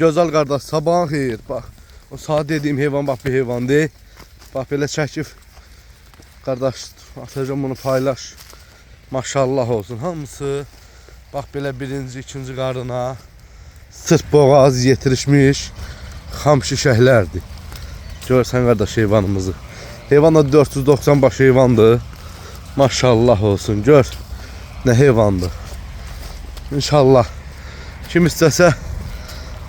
gözəl qardaş, sabahın xeyir. Bax, o saat dediyim heyvan bax bir heyvandır. Bax belə çəkib qardaş, atacağım bunu paylaş. Maşallah olsun hamısı. Bax belə birinci, ikinci qarına sırt boğaz yetirişmiş xam şişəklərdir. Görsən qardaş heyvanımızı. Heyvan da 490 baş heyvandır. Maşallah olsun. Gör nə heyvandır. İnşallah kim istəsə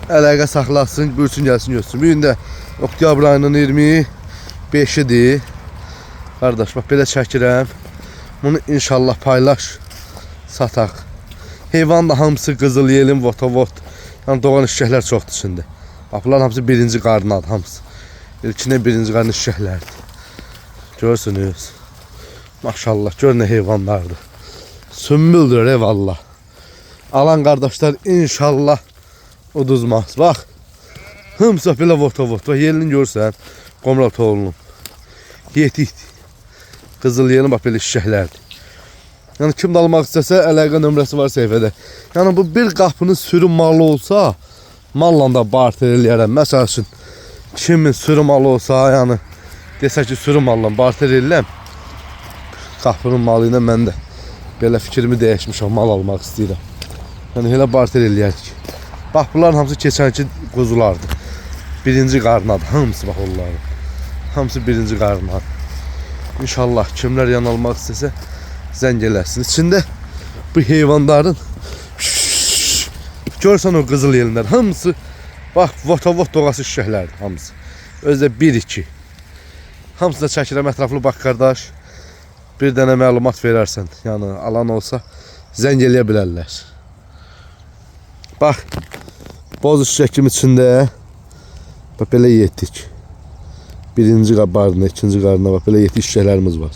əlaqə saxlasın, buyursun gəlsin görsün. Bugün də oktyabr ayının 25-idir. Qardaş bax belə çəkirəm. Bunu inşallah paylaş, sataq. Heyvan da hamısı qızıl yelin, votovot. Yəni doğan şişəklər çoxdur içində. Bax bunlar hamısı birinci qarnadır hamısı. İlkinə birinci qarnı şişəklərdir. Görürsünüz. Maşallah gör nə heyvanlardır. Sümbüldür eyvallah. Alan qardaşlar inşallah uduzmaz. Bax. Hamısı belə votovot. Bax yelini görsən. Qomral toğlunun. Yetikdir. Qızıl yelin bax belə şişəklərdir. Yəni kim də almaq istəsə əlaqə nömrəsi var səhifədə. Yəni bu bir qapının sürü malı olsa malla da barter eləyərəm. Məsəl üçün kimin sürü malı olsa, yəni desə ki sürü malla barter eləyəm. Qapının malı ilə mən də belə fikrimi dəyişmişəm, mal almaq istəyirəm. Yəni elə barter eləyərik. Bax bunların hamısı keçənki quzulardır. Birinci qarnadır hamısı bax onların. Hamısı birinci qarnadır. İnşallah kimlər yan almaq istəsə zəng eləsin. İçində bu heyvanların görsən o qızıl yelinlər hamısı bax votovot doğası şişəklərdir hamısı. Özdə 1-2. Hamısına çəkirəm ətraflı bax qardaş. Bir dənə məlumat verərsən. Yəni alan olsa zəng eləyə bilərlər. Bax boz şişəkim içində bax belə yetdik. Birinci qarnına, ikinci qarnına bax belə yetdik şişəklərimiz var.